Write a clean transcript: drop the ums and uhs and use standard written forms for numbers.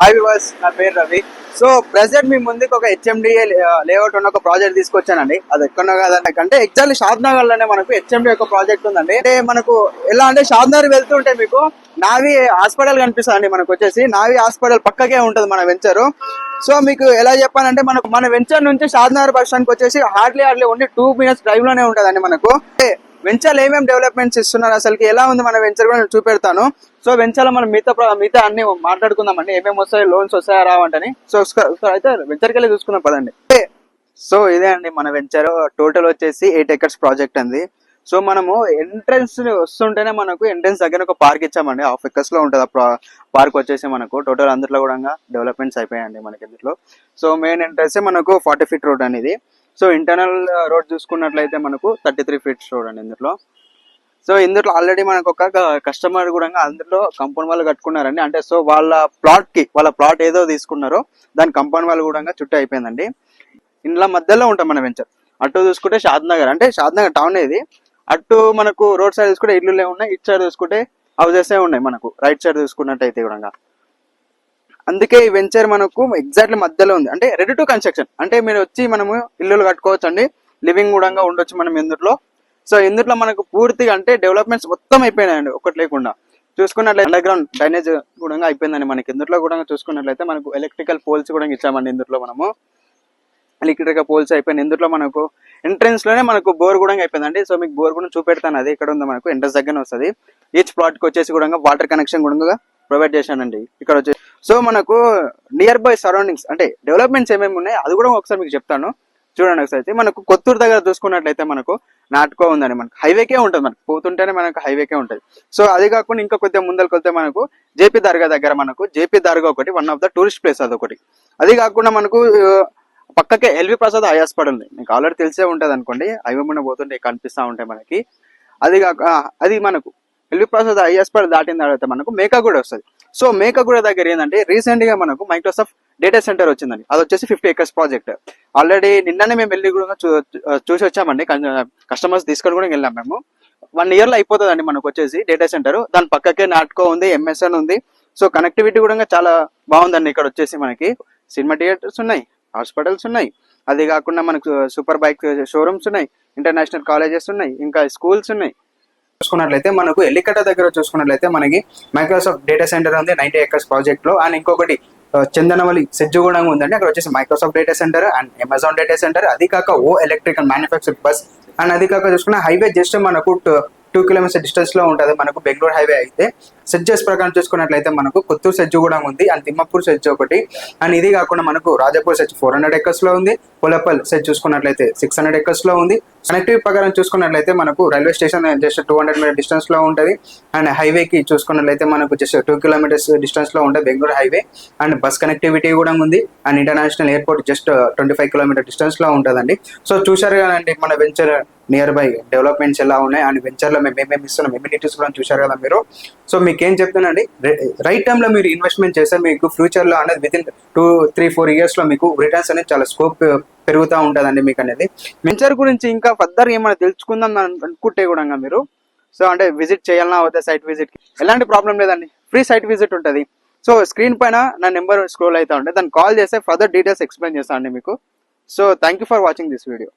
Hi viewers, నా పేరు Ravi. So present మీ ముందుకు ఒక హెచ్ఎండిఏ లేఅవుట్ ఉన్న ఒక ప్రాజెక్ట్ తీసుకొచ్చానండి. అది ఎక్కడో కాదండి, అంటే ఎగ్జాక్ట్లీ షాద్ నగర్ లోనే మనకు హెచ్ఎండి ఒక ప్రాజెక్ట్ ఉందండి. అంటే మనకు ఎలా అంటే షాద్ నగర్ వెళ్తుంటే మీకు నావి హాస్పిటల్ కనిపిస్తుంది. మనకు వచ్చేసి నావి హాస్పిటల్ పక్కకే ఉంటది మన వెంచర్. సో మీకు ఎలా చెప్పాలంటే మనకు మన వెంచర్ నుంచి షాద్ నగర్ బస్ స్టాండ్ కి వచ్చేసి హార్డ్లీ ఓన్లీ 2 minutes డ్రైవ్ లోనే ఉంటదండి. మనకు వెంచర్ ఏమేమి డెవలప్మెంట్స్ ఇస్తున్నారు, అసలుకి ఎలా ఉంది మన వెంచర్ కూడా నేను చూపెడతాను. సో వెంచర్ మనం మిగతా అన్ని మాట్లాడుకుందామండి, ఏమేమి వస్తాయి, లోన్స్ వస్తాయా రావంటని. సో అయితే వెంచర్కి వెళ్ళి చూసుకుందాం పదండి. సో ఇదే అండి మన వెంచర్. టోటల్ వచ్చేసి 8 acres ప్రాజెక్ట్ అంది. సో మనము ఎంట్రన్స్ వస్తుంటేనే మనకు ఎంట్రన్స్ దగ్గర ఒక పార్క్ ఇచ్చామండి. 1/2 acres లో ఉంటుంది ఆ పార్క్ వచ్చేసి. మనకు టోటల్ అందులో కూడా డెవలప్మెంట్స్ అయిపోయాయండి మనకి ఇందులో. సో మెయిన్ ఎంట్రన్స్ మనకు 40 feet రోడ్ అనేది. సో ఇంటర్నల్ రోడ్ చూసుకున్నట్లయితే మనకు 33 feet రోడ్ అండి ఇందులో. సో ఇందులో ఆల్రెడీ మనకు ఒక కస్టమర్ కూడా అందులో కంపౌండ్ వాళ్ళు కట్టుకున్నారండి. అంటే సో వాళ్ళ ప్లాట్ ఏదో తీసుకున్నారో దాని కంపౌండ్ వాళ్ళు కూడా చుట్టూ అయిపోయిందండి. ఇంట్లో మధ్యలో ఉంటాం మన వెంచర్. అటు చూసుకుంటే షాద్ నగర్, అంటే షాద్ నగర్ టౌన్ ఇది. అటు మనకు రోడ్ సైడ్ చూసుకుంటే ఇల్లులే ఉన్నాయి, ఇటు సైడ్ చూసుకుంటే హౌసెస్ ఉన్నాయి మనకు. రైట్ సైడ్ చూసుకున్నట్టయితే కూడా అందుకే ఈ వెంచర్ మనకు ఎగ్జాక్ట్లీ మధ్యలో ఉంది. అంటే రెడీ టు కన్స్ట్రక్షన్, అంటే మీరు వచ్చి మనము ఇల్లులు కట్టుకోవచ్చు అండి, లివింగ్ కూడా ఉండొచ్చు మనం ఇందులో. సో ఇందులో మనకు పూర్తిగా అంటే డెవలప్మెంట్స్ మొత్తం అయిపోయినాయండి, ఒకటి లేకుండా. చూసుకున్నట్లయితే అండర్ గ్రౌండ్ డ్రైనేజ్ కూడా అయిపోయిందండి మనకి. ఇందులో కూడా చూసుకున్నట్లయితే మనకు ఎలక్ట్రికల్ పోల్స్ కూడా ఇచ్చామండి. ఇందులో మనము ఎలక్ట్రికల్ పోల్స్ అయిపోయినాయి. ఇందులో మనకు ఎంట్రెన్స్ లోనే మనకు బోర్ కూడా అయిపోయిందండి. సో మీకు బోర్ కూడా చూపెడతాను, అది ఇక్కడ ఉంది మనకు ఎంట్రెన్స్ దగ్గర వస్తుంది. ఈచ్ ప్లాట్ కి వచ్చేసి కూడా వాటర్ కనెక్షన్ కూడా ప్రొవైడ్ చేశానండి ఇక్కడ వచ్చేసి. సో మనకు నియర్ బై సరౌండింగ్స్ అంటే డెవలప్మెంట్స్ ఏమేమి ఉన్నాయి అది కూడా ఒకసారి మీకు చెప్తాను, చూడండి ఒకసారి. మనకు కొత్తూరు దగ్గర చూసుకున్నట్లయితే మనకు నాటుకో ఉందండి. మనకు హైవేకే ఉంటుంది, మనకు పోతుంటేనే మనకు హైవేకే ఉంటుంది. సో అది కాకుండా ఇంకా కొద్దిగా ముందరికి వెళ్తే మనకు జేపీ దర్గా దగ్గర మనకు జేపీ దర్గా ఒకటి, one of the tourist place అదొకటి. అది కాకుండా మనకు పక్కకే ఎల్వి ప్రసాద్ ఐ హాస్పిటల్ ఉంది, మీకు ఆల్రెడీ తెలిసే ఉంటది అనుకోండి. హైవే మీద పోతుంటే కనిపిస్తూ ఉంటాయి మనకి. అది కాక అది మనకు ఎల్వి ప్రసాద్ ఐ హాస్పిటల్ దాటిన తర్వాత మనకు మేకాగూడ వస్తుంది. సో మేకాగూడ దగ్గర ఏంటంటే రీసెంట్ గా మనకు మైక్రోసాఫ్ట్ డేటా సెంటర్ వచ్చిందండి. అది వచ్చేసి 50 acres ప్రాజెక్ట్. ఆల్రెడీ నిన్ననే మేము వెళ్ళి కూడా చూసి వచ్చామండి, కస్టమర్స్ తీసుకొని కూడా వెళ్ళాం మేము. 1 year లో అయిపోతుందండి మనకు వచ్చేసి డేటా సెంటర్. దాని పక్కకే నాట్కో ఉంది, ఎంఎస్ఎన్ ఉంది. సో కనెక్టివిటీ కూడా చాలా బాగుందండి. ఇక్కడ వచ్చేసి మనకి సినిమా థియేటర్స్ ఉన్నాయి, హాస్పిటల్స్ ఉన్నాయి. అది కాకుండా మనకు సూపర్ బైక్ షోరూమ్స్ ఉన్నాయి, ఇంటర్నేషనల్ కాలేజెస్ ఉన్నాయి, ఇంకా స్కూల్స్ ఉన్నాయి. చూసుకున్నట్లయితే మనకు ఎల్లికట్ట దగ్గర చూసుకున్నట్లయితే మనకి మైక్రోసాఫ్ట్ డేటా సెంటర్ ఉంది 90 acres ప్రాజెక్ట్ లో. అండ్ ఇంకొకటి చందనవల్లి సెజ్జుగూడ ఉందండి, అక్కడ వచ్చేసి Microsoft data centre and Amazon data centre. అది కాక ఎలక్ట్రికల్ మ్యానుఫ్యాక్చర్ బస్. అండ్ అది కాక చూసుకున్న హైవే జస్ట్ మనకు 2 kilometers డిస్టెన్స్ లో ఉంటుంది మనకు బెంగళూరు హైవే. అయితే సెడ్జెస్ ప్రకారం చూసుకున్నట్లయితే మనకు కొత్తూరు సెజ్జు కూడా ఉంది, అండ్ తిమ్మపూర్ సెజ్ ఒకటి. అండ్ ఇది కాకుండా మనకు రాజపూర్ సెజ్ 400 acres లో ఉంది. పొలపల్ సెజ్ చూసుకున్నట్లయితే 600 acres లో ఉంది. కనెక్టివ్ ప్రకారం చూసుకున్నట్లయితే మనకు railway station just 200 meter distance లో ఉంటుంది. అండ్ హైవేకి చూసుకున్నట్లయితే మనకు జస్ట్ 2 kilometers డిస్టెన్స్ లో ఉంటుంది Bengaluru highway. And bus connectivity కూడా ఉంది. And international airport just 25 kilometer distance లో ఉంటుందండి. సో చూశారు కదండి మన వెంచర్ నియర్ బై డెవలప్మెంట్స్ ఎలా ఉన్నాయి, అండ్ వెంచర్ లో మేము ఏమేమి ఇస్తున్నాం, ఎమ్యూనిటీస్ కూడా చూశారు కదా మీరు. సో మీకు ఏం చెప్తున్నాండి, రైట్ టైమ్ లో మీరు ఇన్వెస్ట్మెంట్ చేస్తే మీకు ఫ్యూచర్ లో అనేది వితిన్ 2-3-4 years లో మీకు రిటర్న్స్ అనేది చాలా స్కోప్ పెరుగుతూ ఉంటుందండి మీకు అనేది. వెంచర్ గురించి ఇంకా ఫర్దర్ ఏమైనా తెలుసుకుందాం అనుకుంటే కూడా మీరు సో అంటే విజిట్ చేయాలన్నా అవుతే సైట్ విజిట్ కి ఎలాంటి ప్రాబ్లం లేదండి, ఫ్రీ సైట్ విజిట్ ఉంటుంది. సో స్క్రీన్ పైన నా నెంబర్ స్క్రోల్ అవుతా ఉంటే దాన్ని కాల్ చేస్తే ఫర్దర్ డీటెయిల్స్ ఎక్స్ప్లెయిన్ చేస్తాను అండి మీకు. So thank you for watching this video.